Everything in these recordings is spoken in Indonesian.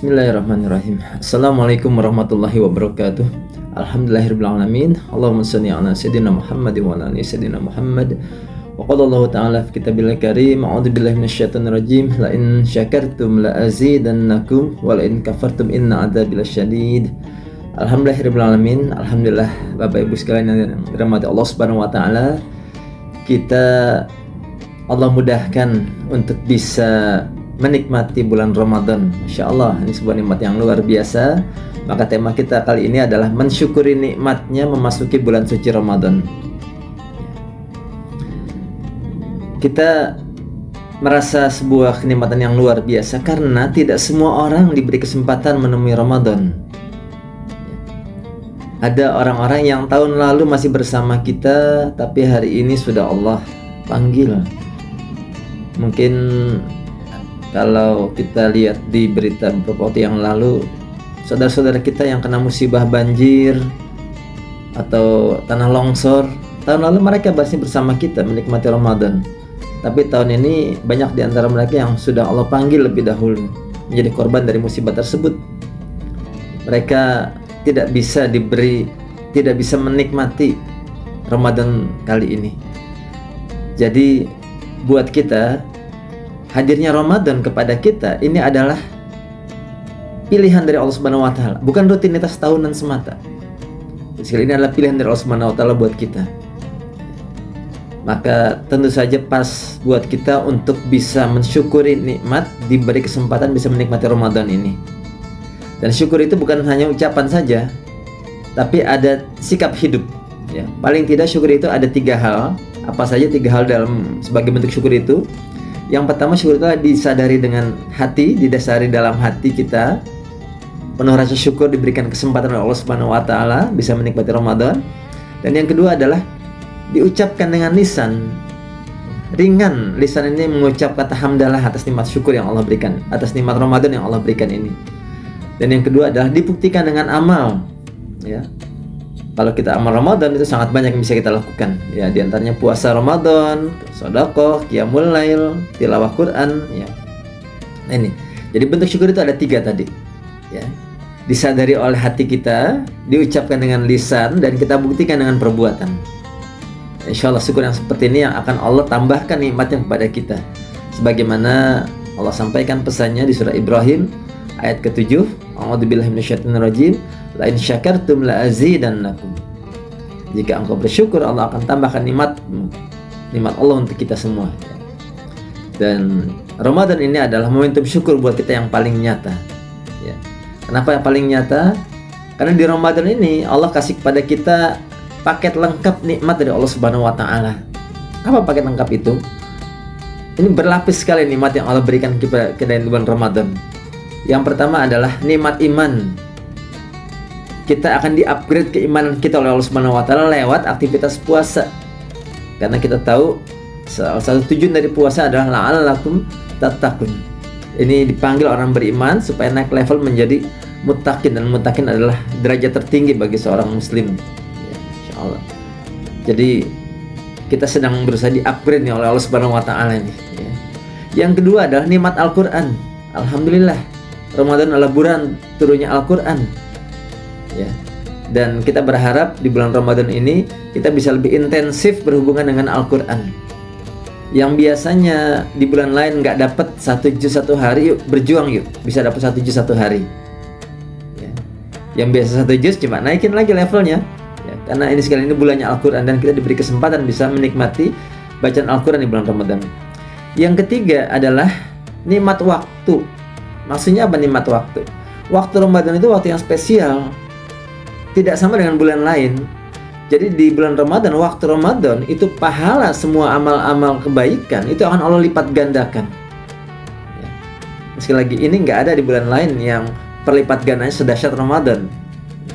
Bismillahirrahmanirrahim. Assalamualaikum warahmatullahi wabarakatuh. Alhamdulillahirrahmanirrahim. Allahumma salli ala sayyidina Muhammad wa ala ali sayyidina Muhammad. Wa qala Allah ta'ala fi kitabil karim, a'udzu billahi minasyaitonir rajim. La in syakartum la azidannakum wa la in kafartum inna adzabi lasyadid. Alhamdulillahirrahmanirrahim. Alhamdulillah Bapak Ibu sekalian yang dirahmati Allah Subhanahu wa taala. Kita Allah mudahkan untuk bisa menikmati bulan Ramadan. Masya Allah, ini sebuah nikmat yang luar biasa. Maka tema kita kali ini adalah mensyukuri nikmatnya memasuki bulan suci Ramadan. Kita merasa sebuah kenikmatan yang luar biasa karena tidak semua orang diberi kesempatan menemui Ramadan. Ada orang-orang yang tahun lalu masih bersama kita, tapi hari ini sudah Allah panggil. Mungkin kalau kita lihat di berita beberapa waktu yang lalu, saudara-saudara kita yang kena musibah banjir atau tanah longsor, tahun lalu mereka masih bersama kita menikmati Ramadan. Tapi tahun ini banyak di antara mereka yang sudah Allah panggil lebih dahulu menjadi korban dari musibah tersebut. Mereka tidak bisa menikmati Ramadan kali ini. Jadi buat kita, hadirnya Ramadan kepada kita ini adalah pilihan dari Allah Subhanahu wa taala, bukan rutinitas tahunan semata. Sekali ini adalah pilihan dari Allah Subhanahu wa taala buat kita. Maka tentu saja pas buat kita untuk bisa mensyukuri nikmat diberi kesempatan bisa menikmati Ramadan ini. Dan syukur itu bukan hanya ucapan saja, tapi ada sikap hidup. Ya, paling tidak syukur itu ada 3 hal. Apa saja 3 hal dalam sebagai bentuk syukur itu? Yang pertama, syukur itu disadari dengan hati, didasari dalam hati kita. Penuh rasa syukur diberikan kesempatan oleh Allah Subhanahu wa taala bisa menikmati Ramadan. Dan yang kedua adalah diucapkan dengan lisan. Ringan lisan ini mengucap kata hamdalah atas nikmat syukur yang Allah berikan, atas nikmat Ramadan yang Allah berikan ini. Dan yang kedua adalah dibuktikan dengan amal. Ya. Kalau kita amal Ramadan itu sangat banyak yang bisa kita lakukan. Ya, di antaranya puasa Ramadan, sedekah, qiyamul lail, tilawah Quran, ya. Nah, ini. Jadi bentuk syukur itu ada 3 tadi. Ya. Disadari oleh hati kita, diucapkan dengan lisan, dan kita buktikan dengan perbuatan. Insya Allah syukur yang seperti ini yang akan Allah tambahkan nikmatnya kepada kita. Sebagaimana Allah sampaikan pesannya di surah Ibrahim ayat ke-7, a'udzubillahi minasyaitonirrajim, la in syakartum la azidannakum. Jika engkau bersyukur, Allah akan tambahkan nikmat Allah untuk kita semua. Dan Ramadan ini adalah momentum syukur buat kita yang paling nyata. Ya. Kenapa yang paling nyata? Karena di Ramadan ini Allah kasih kepada kita paket lengkap nikmat dari Allah Subhanahu wa taala. Apa paket lengkap itu? Ini berlapis sekali nikmat yang Allah berikan kepada kita di bulan Ramadan. Yang pertama adalah nikmat iman. Kita akan di-upgrade keimanan kita oleh Allah Subhanahu wa taala lewat aktivitas puasa. Karena kita tahu salah satu tujuan dari puasa adalah la'allakum tattaqun. Ini dipanggil orang beriman supaya naik level menjadi muttaqin, dan muttaqin adalah derajat tertinggi bagi seorang muslim. Ya, insyaallah. Jadi kita sedang berusaha di-upgrade nih oleh Allah Subhanahu wa taala ini, ya. Yang kedua adalah nikmat Al-Qur'an. Alhamdulillah, Ramadan adalah bulan turunnya Al-Qur'an. Ya. Dan kita berharap di bulan Ramadan ini kita bisa lebih intensif berhubungan dengan Al-Qur'an. Yang biasanya di bulan lain nggak dapat 1 juz 1 hari, yuk berjuang yuk bisa dapat 1 juz 1 hari. Ya. Yang biasa 1 juz coba naikin lagi levelnya. Ya. Karena ini sekali ini bulannya Al-Qur'an dan kita diberi kesempatan bisa menikmati bacaan Al-Qur'an di bulan Ramadan. Yang ketiga adalah nikmat waktu. Maksudnya apa nikmat waktu? Waktu Ramadan itu waktu yang spesial. Tidak sama dengan bulan lain. Jadi di bulan Ramadan, waktu Ramadan itu pahala semua amal-amal kebaikan itu akan Allah lipat gandakan. Ya. Sekali lagi, ini nggak ada di bulan lain yang perlipat gandanya sedahsyat Ramadan.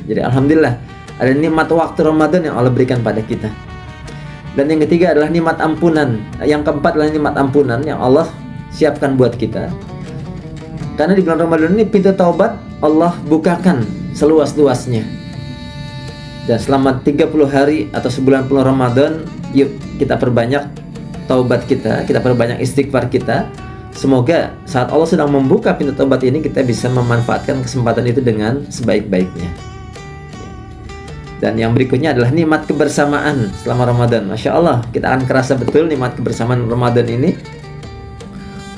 Jadi alhamdulillah ada nikmat waktu Ramadan yang Allah berikan pada kita. Dan yang ketiga adalah nikmat ampunan. Yang keempat adalah nikmat ampunan yang Allah siapkan buat kita. Karena di bulan Ramadan ini pintu taubat Allah bukakan seluas-luasnya. Dan selama 30 hari atau sebulan penuh Ramadan, yuk kita perbanyak taubat kita perbanyak istighfar kita, semoga saat Allah sedang membuka pintu tobat ini, kita bisa memanfaatkan kesempatan itu dengan sebaik-baiknya. Dan yang berikutnya adalah nikmat kebersamaan selama Ramadan. Masya Allah, kita akan kerasa betul nikmat kebersamaan Ramadan ini.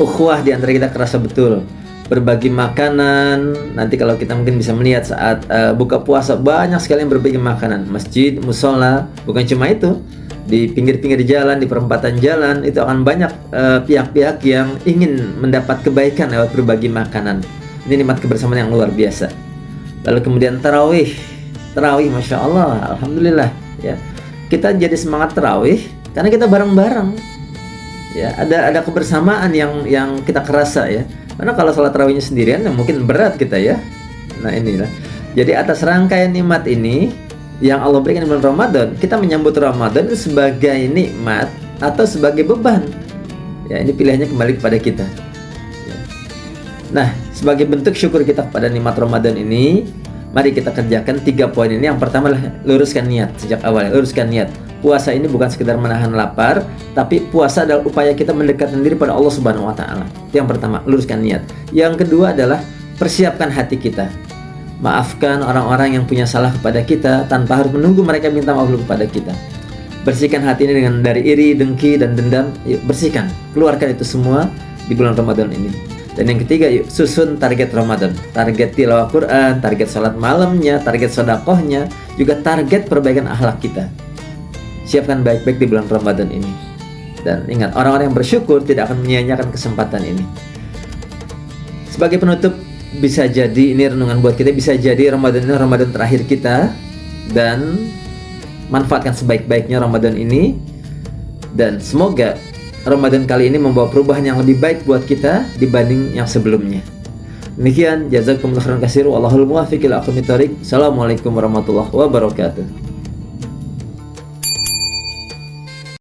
Ukhuwah di antara kita kerasa betul. Berbagi makanan. Nanti kalau kita mungkin bisa melihat saat buka puasa, banyak sekali yang berbagi makanan. Masjid, musola, bukan cuma itu, di pinggir-pinggir jalan, di perempatan jalan, itu akan banyak pihak-pihak yang ingin mendapat kebaikan lewat berbagi makanan. Ini nikmat kebersamaan yang luar biasa. Lalu kemudian tarawih, Masya Allah, Alhamdulillah ya. Kita jadi semangat tarawih karena kita bareng-bareng ya, ada kebersamaan yang kita kerasa ya. Karena kalau sholat tarawihnya sendirian ya mungkin berat kita ya. Nah inilah, jadi atas rangkaian nikmat ini yang Allah berikan di bulan Ramadan, kita menyambut Ramadan itu sebagai nikmat atau sebagai beban ya, ini pilihannya kembali kepada kita ya. Nah, sebagai bentuk syukur kita kepada nikmat Ramadan ini, mari kita kerjakan 3 poin ini. Yang pertama adalah luruskan niat sejak awal. Luruskan niat. Puasa ini bukan sekedar menahan lapar, tapi puasa adalah upaya kita mendekatkan diri pada Allah Subhanahu wa taala. Itu yang pertama, luruskan niat. Yang kedua adalah persiapkan hati kita. Maafkan orang-orang yang punya salah kepada kita tanpa harus menunggu mereka minta maaf kepada kita. Bersihkan hati ini dari iri, dengki, dan dendam. Yuk, bersihkan, keluarkan itu semua di bulan Ramadan ini. Dan yang ketiga, yuk susun target Ramadan. Target tilawah Quran, target sholat malamnya, target sedekahnya, juga target perbaikan akhlak kita. Siapkan baik-baik di bulan Ramadan ini. Dan ingat, orang-orang yang bersyukur tidak akan menyia-nyiakan kesempatan ini. Sebagai penutup, bisa jadi ini renungan buat kita, bisa jadi Ramadan ini Ramadan terakhir kita, dan manfaatkan sebaik-baiknya Ramadan ini. Dan semoga Ramadan kali ini membawa perubahan yang lebih baik buat kita dibanding yang sebelumnya. Demikian, jazakumullah khairan katsir, wallahul muwaffiq ila aqwamit thoriq. Assalamualaikum warahmatullahi wabarakatuh.